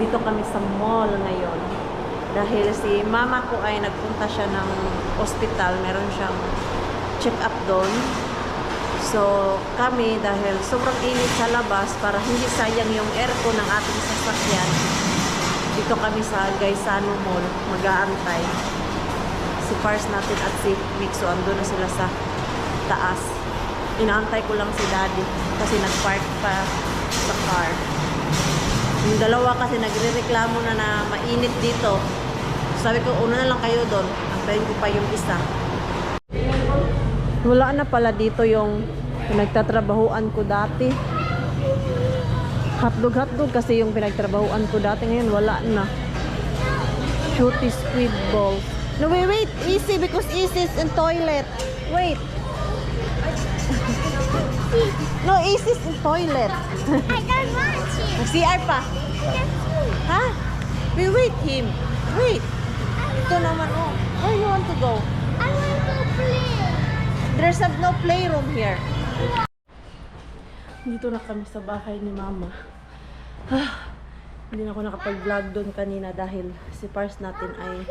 Dito kami sa mall ngayon. Dahil si mama ko ay nagpunta siya ng ospital. Meron siyang check-up doon. So, kami dahil sobrang init sa labas para hindi sayang yung aircon ng ating sasakyan. Dito kami sa Gaisano Mall, mag-aantay. Si Pars natin at si Mixo, andun na sila sa taas. Inaantay ko lang si Daddy kasi nag-park pa sa car. Yung dalawa kasi nagre-reklamo na mainit dito. Sabi ko, una na lang kayo doon. Antayin ko pa yung isa. Wala na pala dito yung pinagtatrabahuan ko dati. Hotdog kasi yung pinagtrabahuan ko dati. Ngayon wala na. Shooty squid balls. No, wait. Easy because Easy is in toilet. Wait. No, Easy is in toilet. I don't want to. CR pa. Ha? We wait him. Wait. Ito naman, oh. Where you want to go? I want to play. There's no playroom here. Dito na kami sa bahay ni Mama. Hindi na ako nakapag-vlog doon kanina dahil si Pars natin ay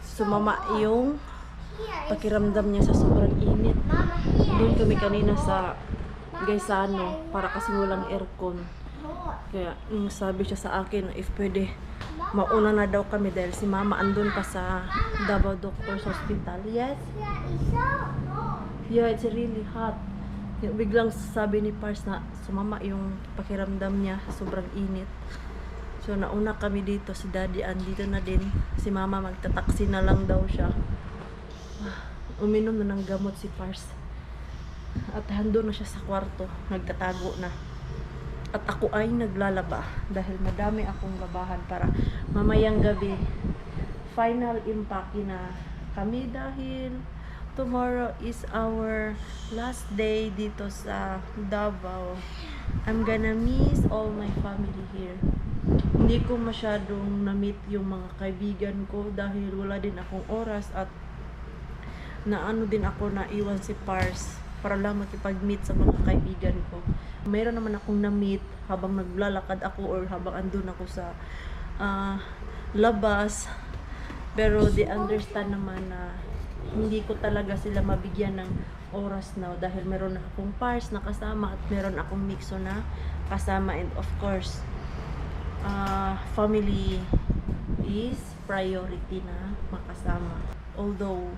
sumama yung pakiramdam niya sa sobrang init. Mama, here. Doon kami kanina sa Gaisano para kasi walang aircon. Kaya sabi siya sa akin if pwede mauna na daw kami dahil si Mama andun pa sa Davao Doctors Hospital. Yes? Yeah, it's really hot. Biglang sabi ni Pars na sumama yung pakiramdam niya, sobrang init. So nauna kami dito, si Daddy andito na din. Si Mama magtataksi na lang daw siya. Uminom na ng gamot si Pars. At hando na siya sa kwarto, nagtatago na. At ako ay naglalaba dahil madami akong labahan para mamayang gabi final impake na kami dahil tomorrow is our last day dito sa Davao. I'm gonna miss all my family here. Hindi ko masyadong na-meet yung mga kaibigan ko dahil wala din akong oras at naano din ako na iwan si Pars para lang makipag-meet sa mga kaibigan ko. Mayroon naman akong na-meet habang naglalakad ako or habang andun ako sa labas. Pero they understand naman na hindi ko talaga sila mabigyan ng oras now dahil meron akong Pars na kasama at meron akong Mixo na kasama, and of course family is priority na makasama. Although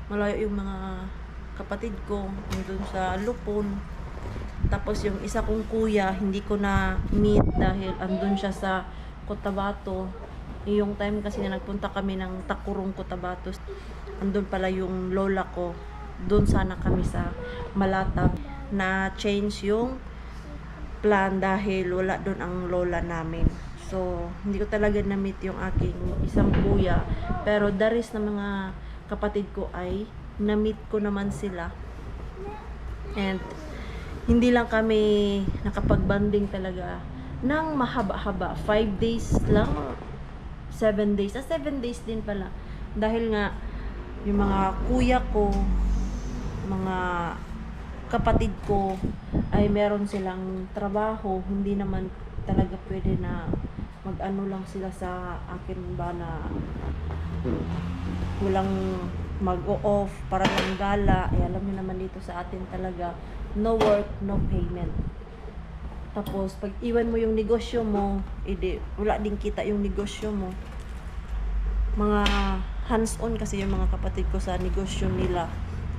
malayo yung mga kapatid ko andun sa Lupon, tapos yung isa kong kuya hindi ko na meet dahil andun siya sa Cotabato. Yung time kasi na nagpunta kami ng Takurong, Cotabato, andun pala yung lola ko. Doon sana kami sa Malatag. Na change yung plan dahil wala doon ang lola namin. So hindi ko talaga na meet yung aking isang kuya, pero the rest na mga kapatid ko ay na-meet ko naman sila. And hindi lang kami nakapag-banding talaga ng mahaba-haba. 5 days lang. 7 days. 7 days din pala. Dahil nga, yung mga kuya ko, mga kapatid ko, ay meron silang trabaho. Hindi naman talaga pwede na mag-ano lang sila sa akin ba na walang mag-o-off para lang gala. Alam niyo naman dito sa atin talaga, no work, no payment. Tapos pag iwan mo yung negosyo mo, edi wala din kita yung negosyo mo. Mga hands-on kasi yung mga kapatid ko sa negosyo nila.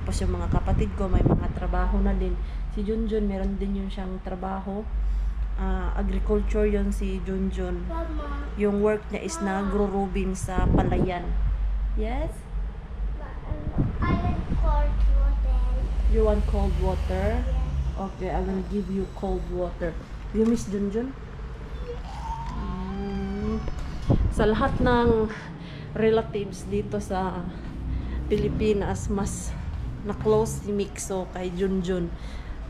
Tapos yung mga kapatid ko may mga trabaho na din. Si Junjun meron din yung siyang trabaho. Agriculture yon si Junjun. Yung work niya is nagro-robin sa palayan. Yes? I want cold water. You want cold water? Okay, I'm gonna give you cold water. You miss Junjun? Sa lahat ng relatives dito sa Pilipinas, mas na-close si Mixo kay Junjun.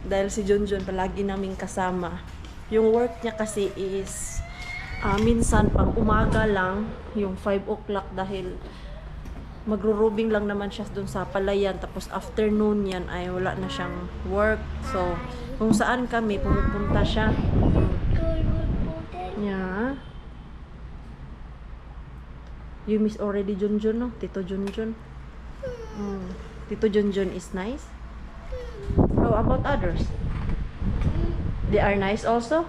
Dahil si Junjun palagi naming kasama. Yung work niya kasi is minsan pang umaga lang, yung 5 o'clock dahil magro-robing lang naman siya dun sa palayan, tapos afternoon yan ay wala na siyang work. So kung saan kami pumupunta siya. Yeah. You miss already Junjun, no? Tito Junjun. Tito Junjun is nice. How about others? They are nice also?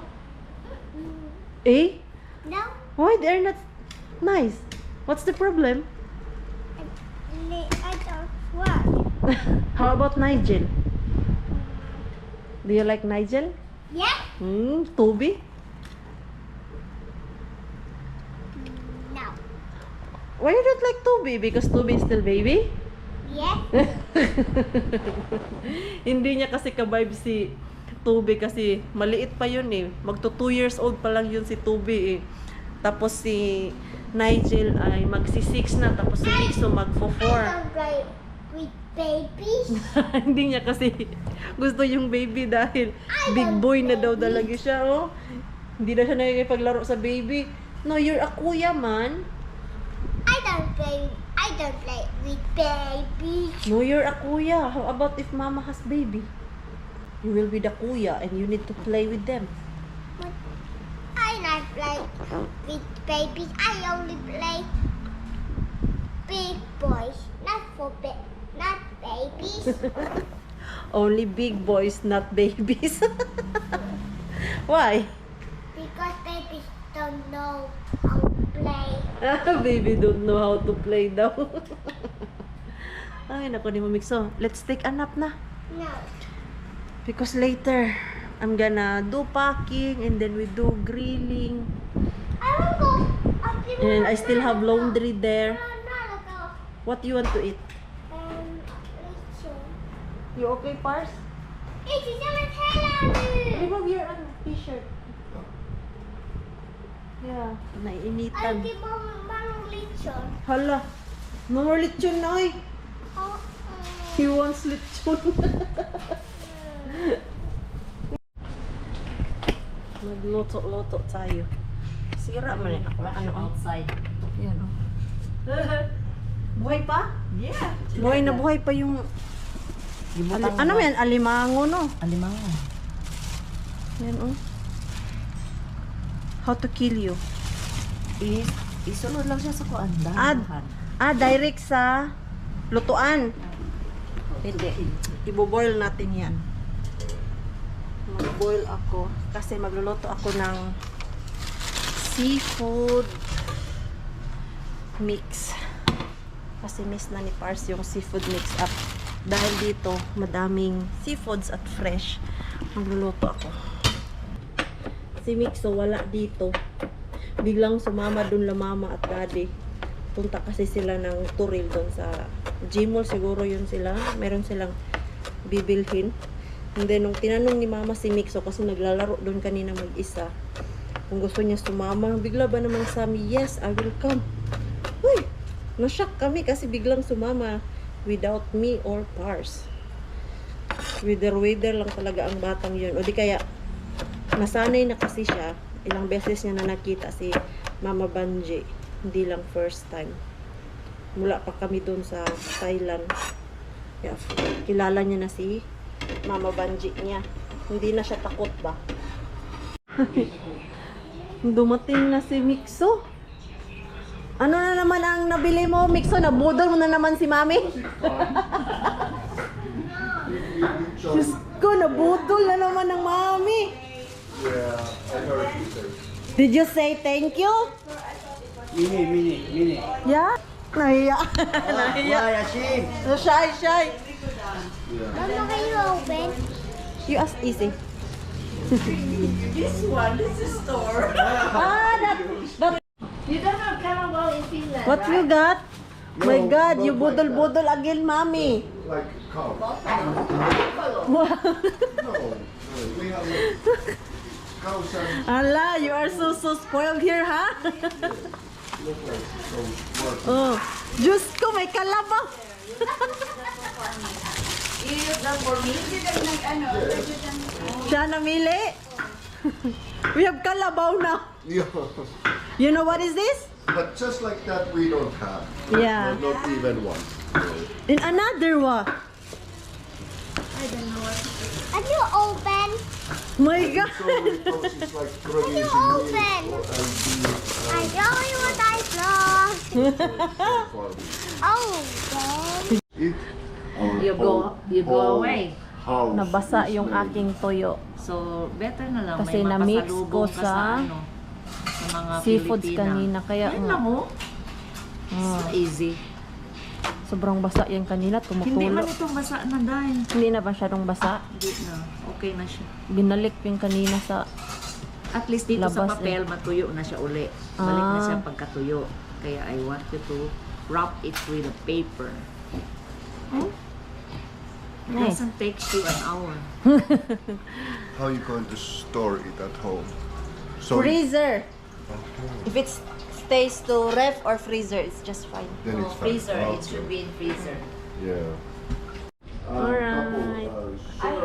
Eh? No, Why they are not nice? What's the problem? I don't want. How about Nigel? Do you like Nigel? Yeah? Toby? No. Why you don't like Toby? Because Toby is still baby? Yeah? Hindi niya kasi ka-vibe si Toby kasi maliit pa yun eh. Magto 2 years old pa lang yun si Toby eh. Tapos si Nigel ay magsi-6 na. Tapos si Mixo magfo 4. I don't play with babies. Hindi niya kasi gusto yung baby dahil big boy na daw talaga siya, oh. Hindi na siya nakikipaglaro sa baby. No, you're a kuya, man. I don't play with babies. No, you're a kuya. How about if mama has baby? You will be the kuya and you need to play with them. I not play with babies. I only play big boys, not babies. Only big boys, not babies. Why? Because babies don't know how to play. Baby don't know how to play daw. Ay, naku ni Mamikso. Let's take a nap na. No. Because later, I'm gonna do packing and then we do grilling. I will go. And I still have laundry there. No, go. What you want to eat? Lechon. You okay, Pars? It's a Hello. Remove your t-shirt. Yeah, naiinitan. I'll give Mama lechon. Hala, no more lechon na oy. Oh, He wants lechon. Magluto-luto tayo. Sira man eh. Ano outside? Yan oh. Buhay pa? Yeah. Buhay na buhay pa yung ano yan? Alimango, no? Alimango. Yan oh. How to kill you? Isunod lang siya sa kuan. Direct sa lutuan. Hindi. Ibo-boil natin yan. Mag-boil ako kasi magluluto ako ng seafood mix. Kasi miss na ni Pars yung seafood mix up. Dahil dito, madaming seafoods at fresh. Magluluto ako. Si Mixo wala dito. Biglang sumama dun la mama at daddy. Punta kasi sila ng Turil doon sa Gmall siguro yun sila. Meron silang bibilhin. And then nung tinanong ni mama si Mixo kasi naglalaro doon kanina mag-isa. Kung gusto niya sumama, bigla ba naman sabi, yes, I will come. Uy, na-shock kami kasi biglang sumama without me or Pars. Wither lang talaga ang batang yun. O di kaya nasanay na kasi siya. Ilang beses niya na nakita si Mama Banji. Hindi lang first time. Mula pa kami doon sa Thailand. Kaya kilala niya na si Mama Banji niya. Hindi na siya takot ba? Dumating na si Mixo. Ano na naman ang nabili mo, Mixo? Nabudol mo na naman si Mami? Diyos ko, nabudol na naman ng Mami. Yeah, I heard you say. Did you say thank you? Mini. Yeah? Nahiya. Nahiya. Shy. Mama, can you open? You ask easy. This is store. That You don't have Carabao in Finland, what right? you got? My No, God, not you like budol again, Mami. Like cow. Wow. No, we have like cows and Ala, you are so spoiled here, ha? look like some work. Oh, Diyos ko, may kalabaw. You use them for me? Siya namili. We have kalabaw now. Yeah, You know what is this? but just like that we don't have. Yeah. Not even one. In another one. Can you open? My God! So because it's like producing milk open. I know what I lost. Oh, God. Eat our You go away. House Nabasa is yung made. aking tuyo. So, better na lang. Kasi may na-mix mapasalubong ko ka sa ano, sa mga seafoods Pilipina. kanina. Kaya Ayun nga, lang mo. ah, So easy. sobrang basa yan kanina. Hindi man Tumutulo. itong basa na dahil. Hindi na masyadong basa. Hindi na. Okay na siya. Binalik ko yung kanina sa... At least dito sa Labas papel, matuyo na siya uli. Balik na Ah. siya pagkatuyo. Kaya I want you to wrap it with a paper. Hmm? It Nice. doesn't take you an hour. How you going to store it at home? So Freezer! If it stays to ref or freezer, it's just fine. then So, it's fine. freezer. It Okay. should be in freezer. Yeah. Alright.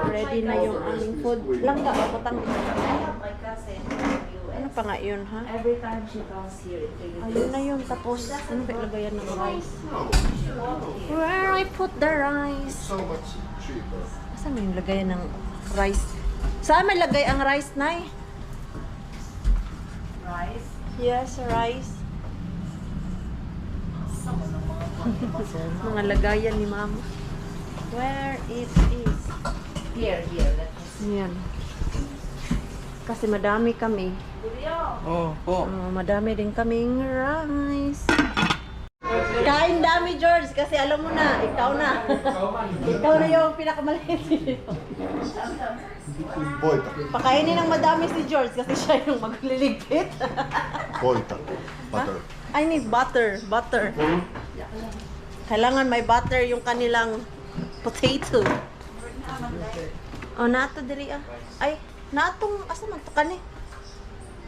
Ready na yung aming food. Langga, patang. I have my cousin in the US. Ano pa nga yun, ha? Every time she comes here, it really Ayun na yun. Tapos, ano ba ilagayan ng rice? No, Where I put the rice? so much cheaper. Saan mo yung lagayan ng rice? Saan may lagay ang rice, Nay? rice. Yes, rice. Sama ng mga Mga lagayan ni Mama. Where it is. Here. Let me see. Yan. Kasi madami kami. Oh, po. Madami din kaming rice. Kain dami, George, kasi alam mo na, ikaw na. Ikaw na yung pinakamaliit. Voita. Pakainin ng madami si George kasi siya yung magliligpit. Voita. Butter. I need butter. Butter. Kailangan may butter yung kanilang potato. Oh, nato diri ah. Ay, natong asa man to kani?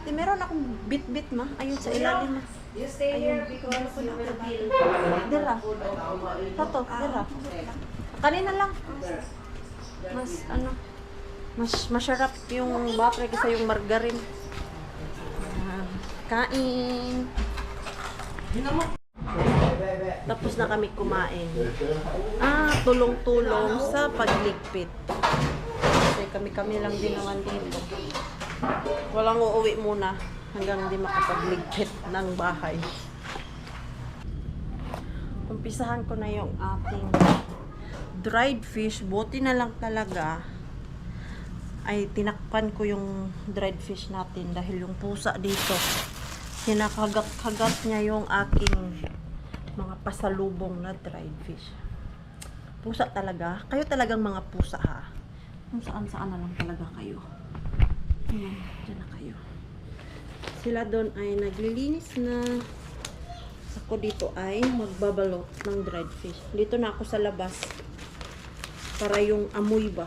Di meron akong bit-bit ma. Ayun sa ilalim ma. You stay here because you will feel Dira. Tato, dira. Kanina lang. Mas ano, mas masarap yung butter kaysa yung margarine. Ah, kain. Tapos na kami kumain. Tulong-tulong sa pagligpit. Kasi kami lang din naman dito. Walang uuwi muna hanggang hindi makapagligpit ng bahay. Umpisahan ko na yung ating dried fish. Buti na lang talaga ay tinakpan ko yung dried fish natin dahil yung pusa dito kinakagat-kagat niya yung aking mga pasalubong na dried fish. Pusa talaga. Kayo talagang mga pusa ha. Kung saan-saan na lang talaga kayo. Ayan, dyan na kayo. Sila doon ay naglilinis na. Ako dito ay magbabalot ng dried fish. Dito na ako sa labas. Para yung amoy ba.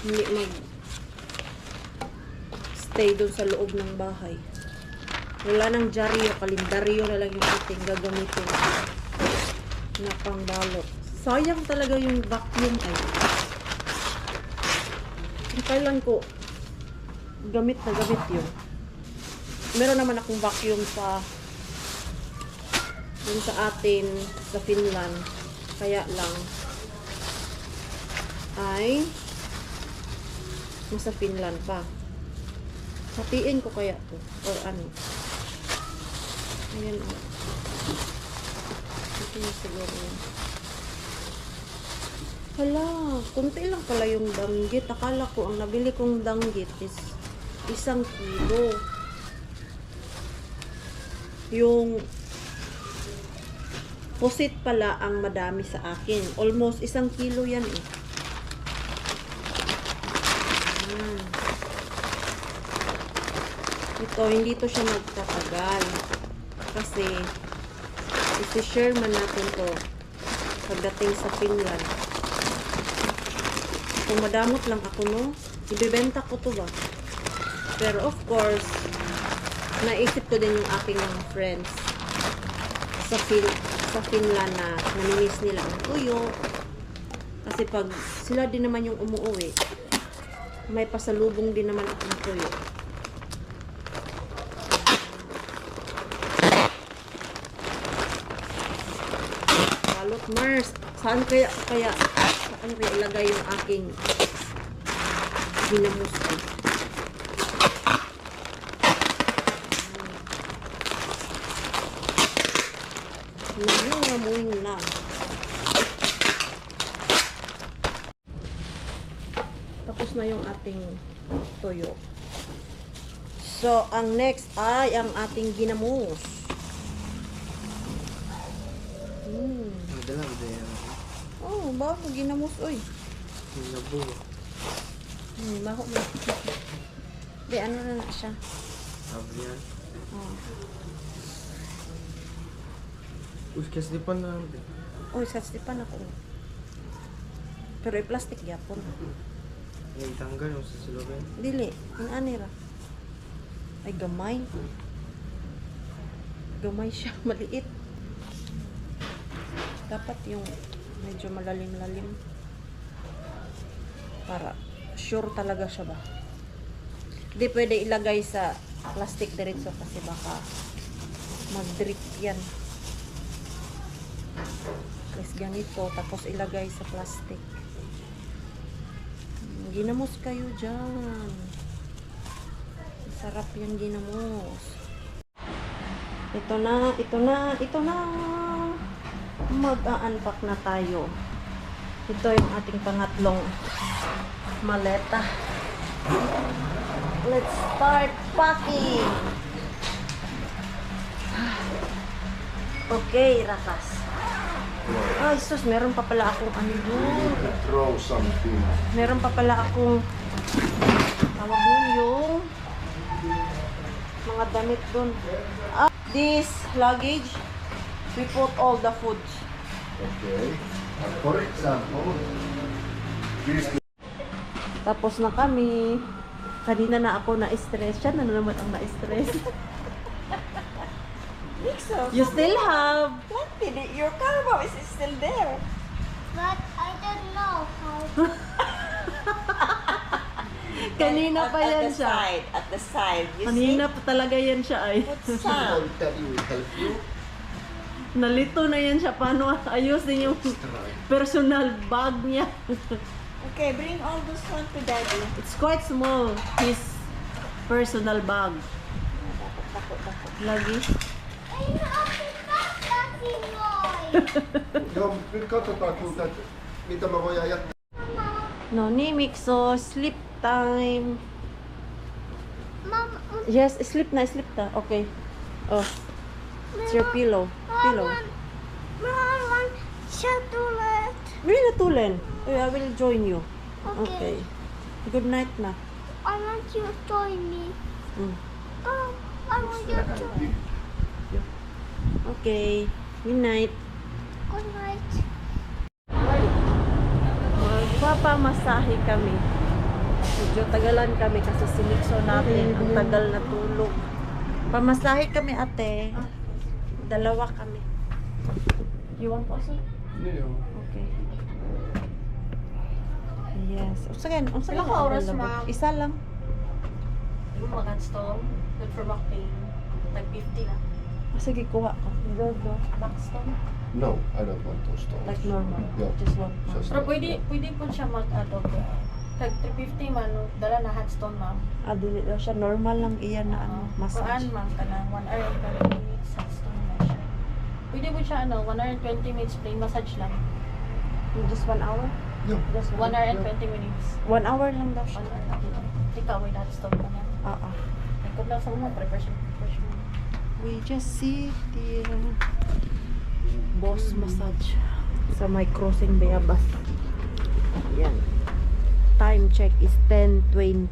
Hindi stay doon sa loob ng bahay. Wala nang dyaryo, kalendaryo na lang yung ating gagamitin na pangbalot. Sayang talaga yung vacuum ay. Kailan ko gamit na gamit yun. Meron naman akong vacuum sa yun sa atin sa Finland. Kaya lang ay nasa Finland pa. Hatiin ko kaya to or ano. Ayan o. Ito na siguro yun. Hala, kunti lang pala yung danggit. Akala ko ang nabili kong danggit is 1 kilo. Yung pusit pala ang madami sa akin. Almost 1 kilo yan eh. Ayan. Ito, hindi to siya magtatagal. Kasi, isi-share man natin to pagdating sa Finland. Kung madamot lang ako, no? Ibibenta ko to ba? Pero of course, naisip ko din yung aking mga friends sa Finland na namimiss nila ang tuyo. Kasi pag sila din naman yung umuwi, may pasalubong din naman akong tuyo. Balot Mars, saan kaya ilagay yung aking Ginamos ko. Nangangamoy na. Tapos na yung ating toyo. So, ang next ay ang ating ginamos. Madala ba yan? Oh, bago ginamos, oy. Labo. Baho mo. Di, ano na siya? Sabi yan. Oh. Uskas di pa na. Oy, sastipan ako. Pero i-plastic yapon. Ngayon tanggal yung sa silobin. Dili, ang anira. Ay, gamay. Gamay siya, maliit. Dapat yung medyo malalim-lalim. Para sure talaga siya ba. Hindi pwede ilagay sa plastic diretso kasi baka mag-drip yan. Please ganito, tapos ilagay sa plastic. Ginamos kayo dyan. Sarap yan ginamos. Ito na. Mag-a-unpack na tayo. Ito yung ating pangatlong maleta. Let's start packing. Okay, Rakas. Ay, sus, meron pa pala akong ano doon. Throw something. Meron pa pala akong tawag nun yung mga damit doon. This luggage, we put all the food. Okay. For example, this Tapos na kami. Kanina na ako na-stress. Siya na naman ang na-stress. You still have plenty. Your carbo is still there. But I don't know how. Kanina pa yan siya. At the side. You Kanina pa talaga yan siya ay. see? Sand. will help you. Nalito na yan siya. Paano ayusin yung personal bag niya. Okay, bring all this one to daddy. It's quite small. His personal bag. Lagi. Ay, nakapagpapasing boy. Joo, nyt katsotaan kulta, että mitä mä voin jättää. No, ni Mixo, sleep time. Mama, Yes, sleep na. Okay. Oh, it's your pillow. Pillow. Mama, chocolate. Really natulen. I will join you. Okay. Good night na. I want you to join me. Mm. Oh, I want you to. Okay. Good night. Good night. Magpapamasahe kami. Medyo tagalan kami kasi si Mixo natin ang tagal na tulog. Pamasahe kami, ate. Dalawa kami. You want also? Joo. Okay. Yes. Unsa gan? Unsa Ilang lang oras, available? ma'am? Isa lang. Yung mga stone, good for back pain. Like 50 na. Sige, kuha ko. Go. Back stone. No, I don't want those stones. Like normal. Yeah. Just one. Just Pero like pwede po siya mag-ano po. Tag 350 man, no? Dala na hot stone, ma'am. Dili daw siya. Normal lang iyan na ano, Kuan, massage. ma'am, kanang 1 hour and 20 minutes hot stone na siya. Pwede po siya, 1 hour and 20 minutes plain massage lang. Just 1 hour? Yeah. Just 1 hour and 20 minutes. 1 hour lang daw 1 siya. hour lang. Ikaw, with hot stone ka na. Oo. Ikot lang sa mga preparation. We just see the boss massage sa may crossing Bayabas. Yan. Time check is 10:20.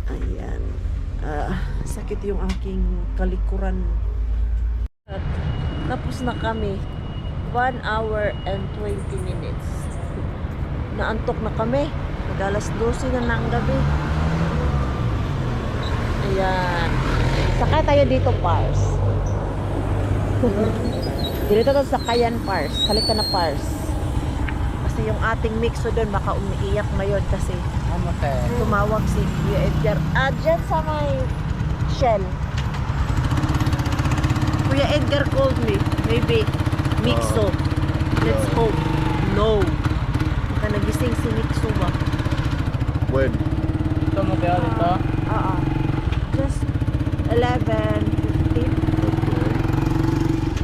Ayan. Sakit yung aking kalikuran. At tapos na kami. 1 hour and 20 minutes. Naantok na kami. Mag-alas 12 na ng gabi. Ayan. Sakay tayo dito, Pars. Dito to sa Kayan, Pars. Halika na, Pars. Kasi yung ating Mixo doon, baka umiiyak na yun kasi Ano te? tumawag si Kuya Edgar. Dyan sa may Shell. Kuya Edgar called me. Maybe Mixo. Let's hope. No. Baka nagising si Mixo ba? when? Ito mo kaya dito? Oo. Just 11:15. Okay.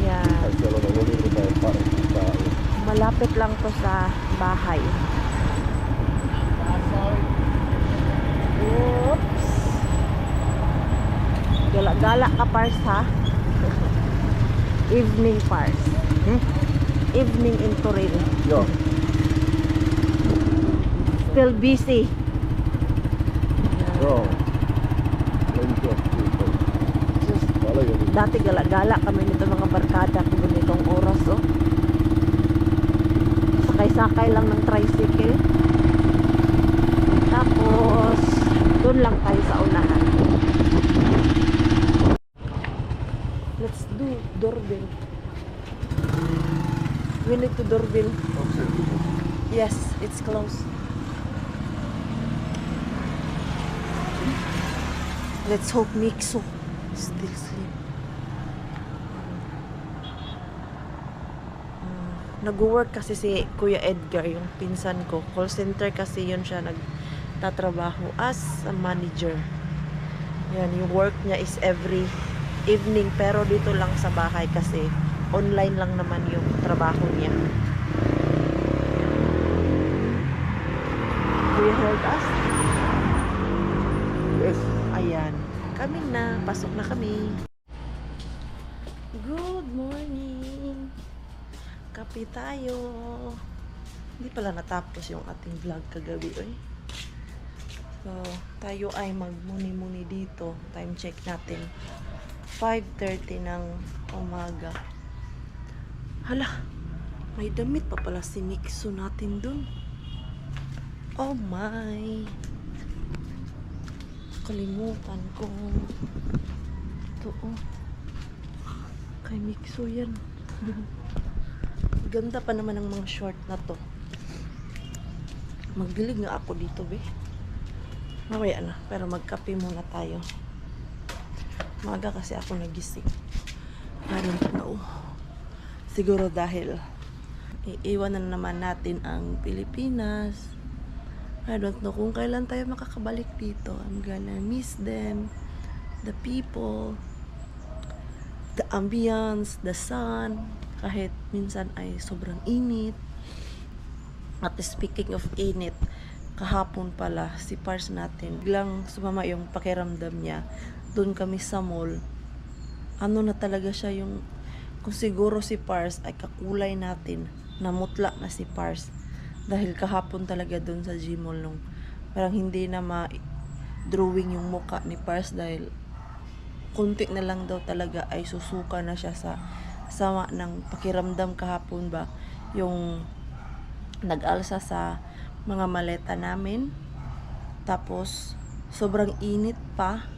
Yan. Ay, siellä on ollut hirveän parkki täällä. Malapit lang to sa bahay. Oops. Gala-gala ka, Pars, ha? Evening, Pars. Evening in Toril. Joo. Still busy. Joo. Lentokiikko. Just, Paljon. dati gala-gala kami nito mga barkada kung ganitong oras, oh. Sakay-sakay lang ng tricycle. Tapos, doon lang tayo sa unahan. Let's do doorbell. We need to doorbell. Onko se hyvä? Yes, it's close. Let's hope Mikso still sleep. Nag-work kasi si Kuya Edgar, yung pinsan ko. Call center kasi yun siya nagtatrabaho as a manager. Yan, yung work niya is every evening pero dito lang sa bahay kasi online lang naman yung trabaho niya. Do you heard us? Yes. Ayan. Kami na. Pasok na kami. Good morning. Kape tayo. Hindi pala natapos yung ating vlog kagabi. So, tayo ay magmuni-muni dito. Time check natin. 5:30 ng umaga. Hala. May damit pa pala si Mikso natin dun. Oh my. Kalimutan ko. Ito, oh. Kay Mikso yan. Ganda pa naman ng mga short na to. Magdilig nga ako dito, be. Mamaya na. Pero magkape muna tayo. Maga kasi ako nagising. I don't know. Siguro dahil iiwan na naman natin ang Pilipinas. I don't know kung kailan tayo makakabalik dito. I'm gonna miss them, the people, the ambience, the sun. Kahit minsan ay sobrang init. At speaking of init, kahapon pala si Pars natin, biglang sumama yung pakiramdam niya. Doon kami sa mall. Ano na talaga siya yung, kung siguro si Pars ay kakulay natin, namutla na si Pars. Dahil kahapon talaga doon sa Gmall nung parang hindi na ma-drawing yung muka ni Pars dahil kunti na lang daw talaga ay susuka na siya sa sama ng pakiramdam kahapon ba. Yung nag-alsa sa mga maleta namin. Tapos sobrang init pa.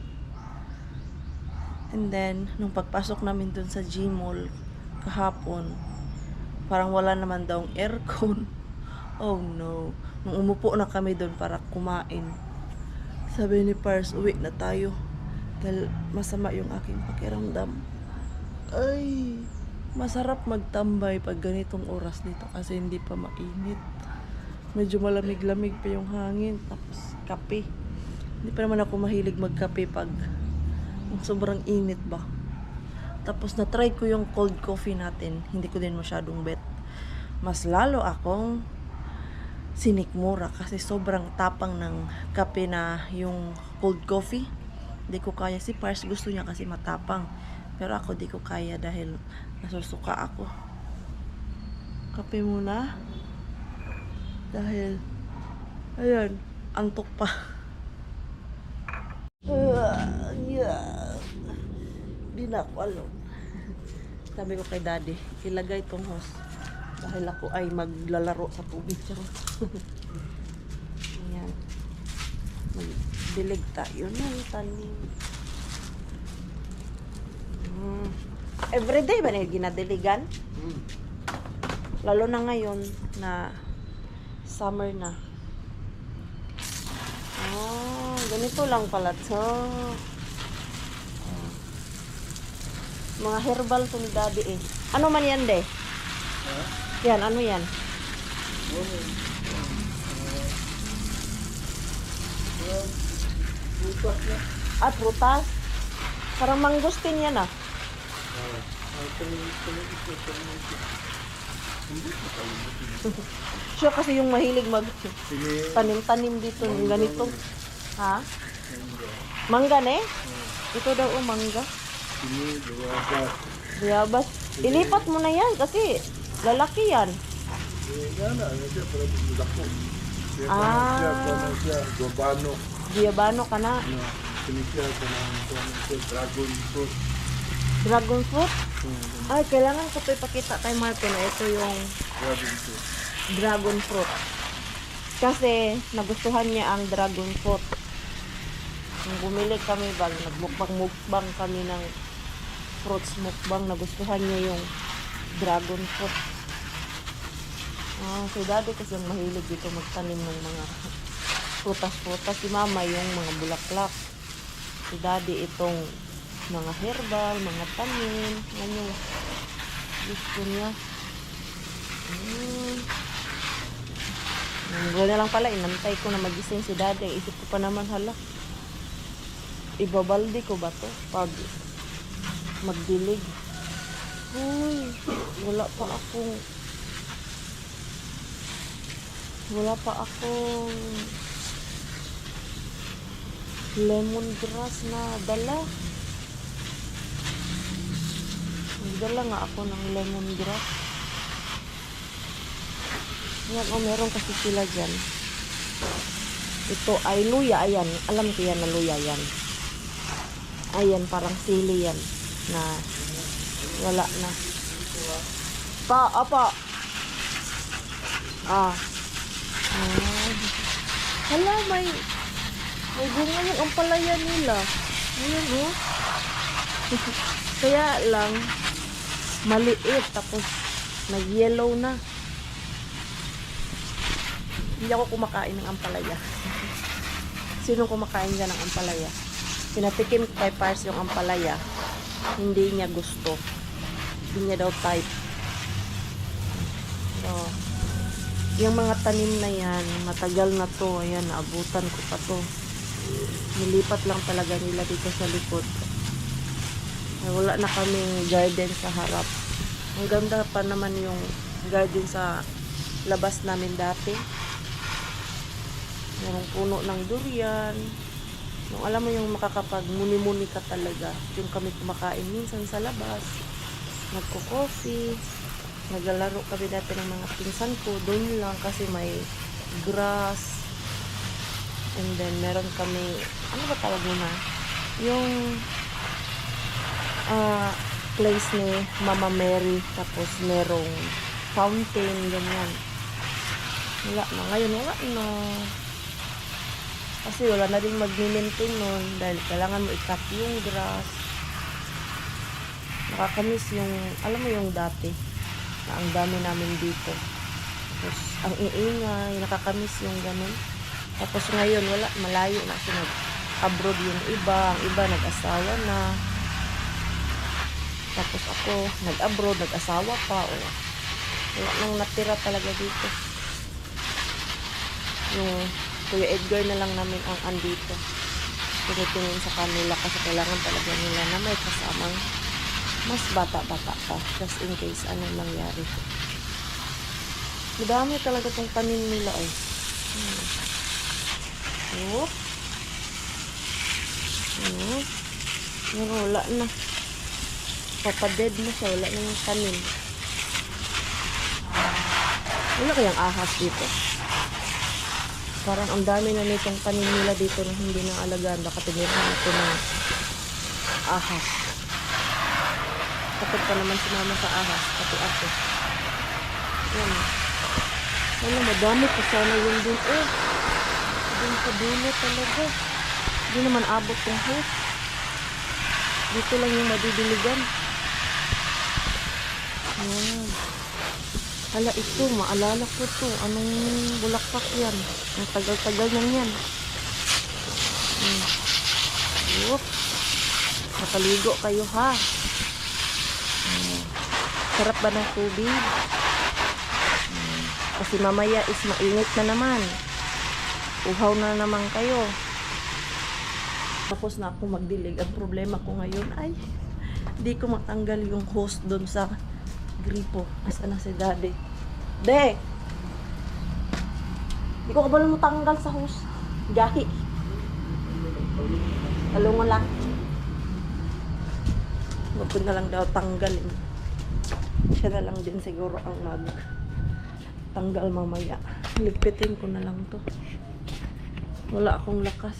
And then, nung pagpasok namin dun sa Gmall kahapon, parang wala naman daw aircon. Oh no. Nung umupo na kami dun para kumain, sabi ni Pars, uwi na tayo. Dahil masama yung aking pakiramdam. Ay, masarap magtambay pag ganitong oras dito kasi hindi pa mainit. Medyo malamig-lamig pa yung hangin. Tapos, kape. Hindi pa naman ako mahilig magkape pag sobrang init ba. Tapos na-try ko yung cold coffee natin. Hindi ko din masyadong bet. Mas lalo akong sinikmura kasi sobrang tapang ng kape na yung cold coffee. Hindi ko kaya. Si Pars gusto niya kasi matapang. Pero ako di ko kaya dahil nasusuka ako. Kape muna. Dahil ayan, antok pa. Di na ako alam. Sabi ko kay daddy, ilagay tong hose dahil ako ay maglalaro sa tubig. Ayan. Magdilig tayo ng tanim. Everyday ba na ginadiligan? Lalo na ngayon na summer na. Oh, ganito lang pala to. Mga herbal to ni daddy eh. Ano man yan, de? Yan, ano yan? Ah, prutas. Parang mangustin yan ah. Siya kasi yung mahilig mag tanim-tanim dito ng ganito. Ha? Mangga ne? Ito daw oh, mangga. Bayabas. Ilipat mo na yan kasi lalaki yan. Ah, Guabano. Diabano ka na. Sinisya ko ng dragon fruit. Dragon fruit? Ay, kailangan ko ito ipakita kay Marco na ito yung Dragon fruit. dragon fruit. Kasi nagustuhan niya ang dragon fruit. Nung bumili kami bag, nagmukbang-mukbang kami ng fruits mukbang, nagustuhan niya yung dragon fruit. Ah, si daddy kasi yung mahilig dito magtanim ng mga prutas-prutas. Si mama yung mga bulaklak. Si daddy itong mga herbal, mga tanim. Ano, gusto niya. Wala lang pala, inantay ko na magising si daddy. Isip ko pa naman, hala, ibabaldi ko ba to pag magdilig? Uy, wala pa akong lemongrass na dala. Nagdala nga ako ng lemongrass. Yan, oh, meron kasi sila dyan. Ito ay luya, ayan. Alam ko yan na luya yan. Ayan, parang sili yan. Na wala na. Apa. Hala, may bunga yung ampalaya nila. Ayan, oh. Kaya lang, maliit. Tapos, nag-yellow na. Hindi ako kumakain ng ampalaya. Sino kumakain dyan ng ampalaya? Pinatikim ko kay Pars yung ampalaya. Hindi niya gusto. Hindi niya daw type. So, yung mga tanim na yan, matagal na to. Ayan, naabutan ko pa to. Nilipat lang talaga nila dito sa likod. Wala na kaming garden sa harap. Ang ganda pa naman yung garden sa labas namin dati. Merong puno ng durian. Yung alam mo yung makakapag-muni-muni ka talaga. Yung kami kumakain minsan sa labas. Nagko-coffee. Naglalaro kami dati ng mga pinsan ko. Doon lang kasi may grass. And then meron kami, ano ba tawag mo na? Yung place ni Mama Mary. Tapos merong fountain, ganyan. Wala na. Ngayon, wala na. Kasi wala na din mag-maintain nun. Dahil kailangan mo i-cut yung grass. Nakakamiss yung, alam mo yung dati. Na ang dami namin dito. Tapos, ang iingay. Nakakamiss yung ganun. Tapos ngayon, wala. Malayo na. Kasi nag-abroad yung iba. Ang iba nag-asawa na. Tapos ako, nag-abroad, nag-asawa pa. O, wala nang natira talaga dito. Yung Kuya Edgar na lang namin ang andito. Tinitingin sa kanila kasi kailangan talaga nila na may kasamang mas bata-bata pa. Just in case anong mangyari. Madami talaga tong tanim nila eh. Oh. Pero wala na. Papadead na siya. Wala na yung tanim. Wala kayang ahas dito. Parang ang dami na nitong tanim nila dito na hindi na alagaan. Baka tinirahan ito ng ahas. Takot pa naman si mama sa ahas. Pati ako. Yan. Ano, madami pa sana yun din. Doon sa dulo talaga. Hindi naman abot yung host. Dito lang yung madidiligan. Yan. Hala, ito, maalala ko to. Anong bulaklak yan? Ang tagal-tagal na yan. Yup. Nakaligo kayo ha. Sarap ba ng tubig? Kasi mamaya is mainit na naman. Uhaw na naman kayo. Tapos na ako magdilig. Ang problema ko ngayon ay di ko matanggal yung hose doon sa gripo. Asa na si daddy? De! Di ko kabalo mo tanggal sa hose. Gahi. Talungan lang. Huwag ko na lang daw tanggalin. Siya na lang din siguro ang tanggal mamaya. Lipitin ko na lang to. Wala akong lakas.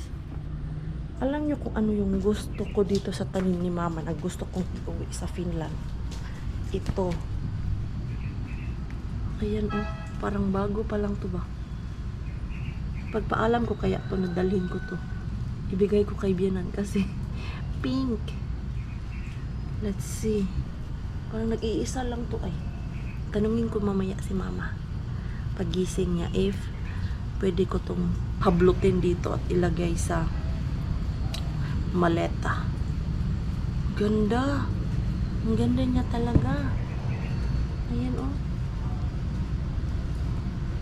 Alam niyo kung ano yung gusto ko dito sa tanim ni mama na gusto kong iuwi sa Finland. Ito. Ayan oh, parang bago pa lang to ba? Pagpaalam ko kaya to, nadalhin ko to. Ibigay ko kay Bianan kasi pink. Let's see. Parang nag-iisa lang to ay. Tanungin ko mamaya si mama. Pagising niya if pwede ko tong hablutin dito at ilagay sa maleta. Ganda. Ang ganda niya talaga. Ayan oh.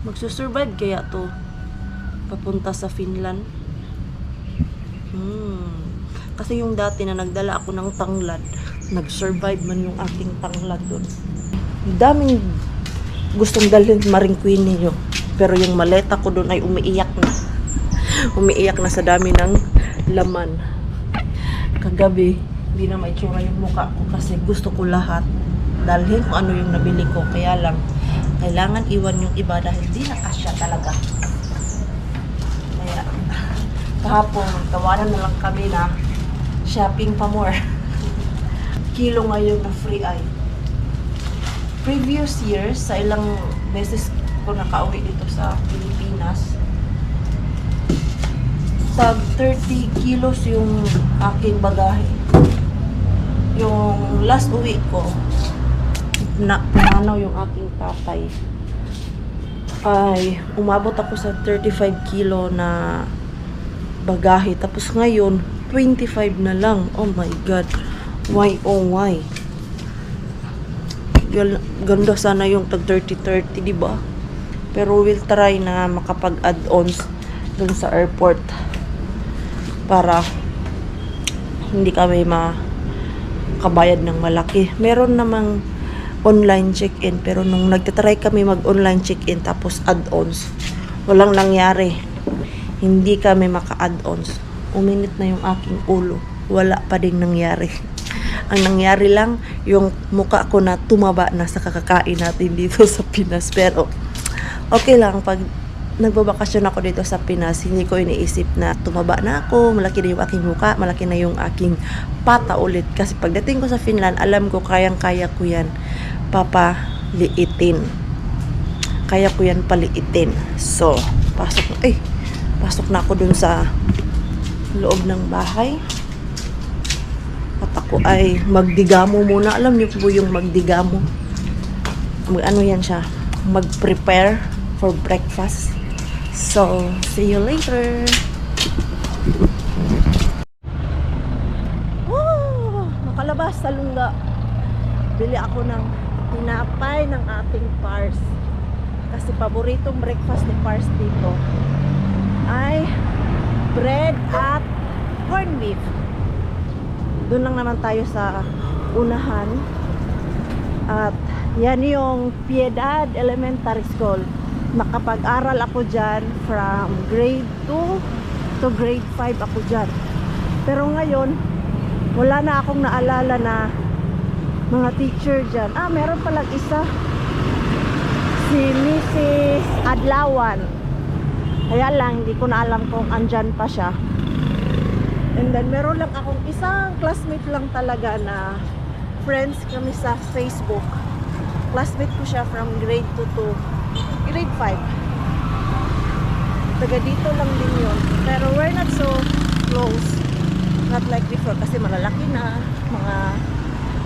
Magsusurvive kaya to papunta sa Finland. Kasi yung dati na nagdala ako ng tanglad, nag-survive man yung aking tanglad doon. Daming gustong dalhin Maring Queen niyo. Pero yung maleta ko doon ay umiiyak na. Umiiyak na sa dami ng laman. Kagabi, hindi na may tsura yung mukha ko kasi gusto ko lahat dalhin kung ano yung nabili ko. Kaya lang, kailangan iwan yung iba dahil di na kasya talaga. Kaya, kahapon, tawanan na lang kami na shopping pa more. Kilo ngayon na free eye. Previous years, sa ilang beses ko nakauwi dito sa Pilipinas, tag 30 kilos yung aking bagahe. Yung last uwi ko, pinanaw yung aking tatay, ay umabot ako sa 35 kilo na bagahe. Tapos ngayon, 25 na lang. Oh my God. Why, oh why? Ganda sana yung tag 30-30, diba? Pero we'll try na makapag-add-ons dun sa airport para hindi kami makabayad ng malaki. Meron namang online check-in, pero nung nagtatry kami mag-online check-in tapos add-ons, walang nangyari. Hindi kami maka-add-ons. Uminit na yung aking ulo. Wala pa ding nangyari. Ang nangyari lang, yung mukha ko na tumaba na sa kakakain natin dito sa Pinas. Pero, okay lang. Pag nagbabakasyon ako dito sa Pinas, hindi ko iniisip na tumaba na ako, malaki na yung aking mukha, malaki na yung aking pata ulit. Kasi pagdating ko sa Finland, alam ko kayang-kaya ko yan papaliitin. Kaya ko yan paliitin. So, pasok na ako dun sa loob ng bahay. At ako ay magdigamo muna. Alam niyo po yung magdigamo. Ano yan siya? Mag-prepare for breakfast. So, see you later. Nakalabas sa lungga. Bili ako ng tinapay ng ating Pars. Kasi paboritong breakfast ni Pars dito ay bread at corned beef. Doon lang naman tayo sa unahan. At yan yung Piedad Elementary School. Nakapag-aral ako dyan from grade 2 to grade 5 ako dyan. Pero ngayon, wala na akong naalala na mga teacher dyan. Meron palang isa. Si Mrs. Adlawan. Kaya lang, hindi ko na alam kung andyan pa siya. And then, meron lang akong isang classmate lang talaga na friends kami sa Facebook. Classmate ko siya from grade 2 to grade 5. Taga dito lang din yun. Pero we're not so close. Not like before kasi malalaki na. Mga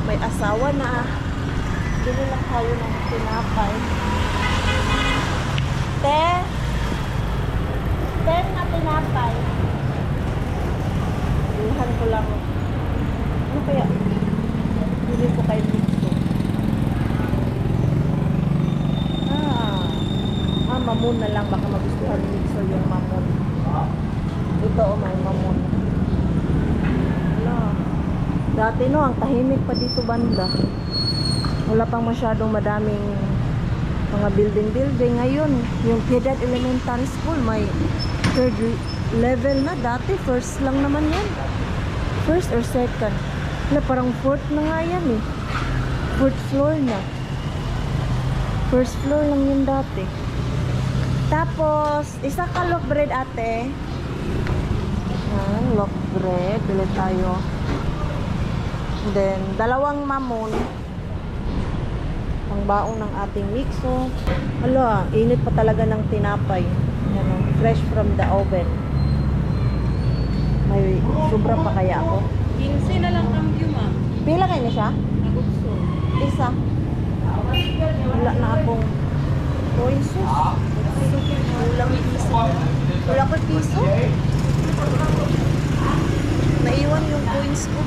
may asawa na. Bili lang tayo ng tinapay. Ten na tinapay. Bilihan ko lang. Ano kaya? Bili ko kayo dito. Mamon na lang. Baka magustuhan ni Mixer yung mamon. Ito may mamon. Dati no, ang tahimik pa dito banda. Wala pang masyadong madaming mga building. Ngayon, yung Piedad Elementary School may third level na. Dati, first lang naman yan. First or second. Wala, parang fourth na nga yan eh. Fourth floor na. First floor lang yun dati. Tapos, isa ka loaf bread ate. Loaf bread. Bili tayo. Then, dalawang mamon. Ang baong ng ating mixo. Hala, init pa talaga ng tinapay. Yan o, fresh from the oven. May sobra pa kaya ako. 15 na lang ang view, ma'am. Pila kayo na siya? Nagutso. Isa. Wala na akong coins. Kulang piso. Wala ko piso. Naiwan yung coins ko.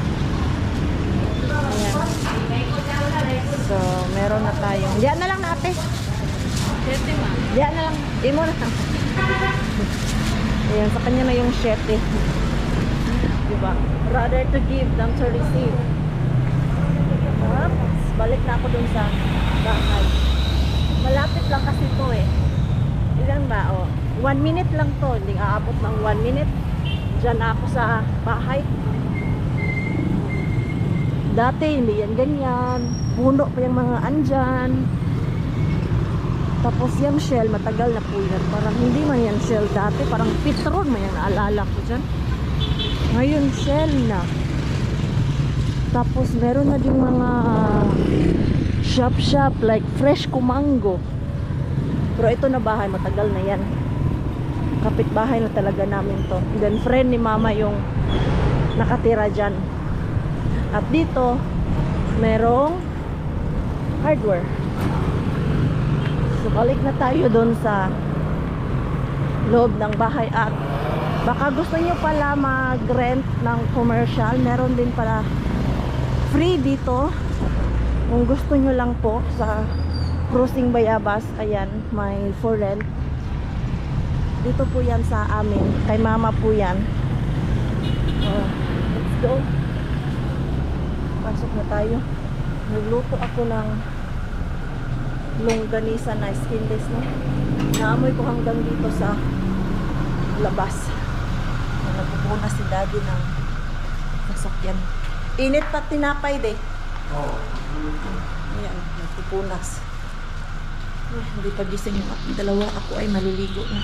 Ayan. So, meron na tayong. Diyan na lang na ate. 7, ma'am. Diyan na lang. Di mo na. Ayan, sa kanya na yung 7. Diba? Rather to give than to receive. Oops, balik na ako dun sa bahay. Malapit lang kasi to eh. Ilan ba? Oh, 1 minute lang to. Hindi aabot ng 1 minute. Diyan na ako sa bahay. Dati hindi yan ganyan. Puno pa yung mga andyan. Tapos yung shell, matagal na po yan. Parang hindi man yan shell dati. Parang pitron man yung naalala ko dyan. Ngayon shell na. Tapos meron na din mga shop like fresh kumango. Pero ito na bahay, matagal na yan. Kapitbahay na talaga namin to. And then friend ni mama yung nakatira dyan. At dito, merong hardware. So, balik na tayo doon sa loob ng bahay. At baka gusto nyo pala mag-rent ng commercial. Meron din pala free dito. Kung gusto nyo lang po sa Cruising Bayabas, ayan, may for rent. Dito po yan sa amin. Kay mama po yan. Let's go. Pasok na tayo. Nagluto ako ng longganisa na skinless, no? Naamoy ko hanggang dito sa labas. Nagpupunas si daddy ng sasakyan. Init pa tinapay, de. Ayan, nagpupunas. Hindi pa gising yung dalawa. Ako ay maliligo na.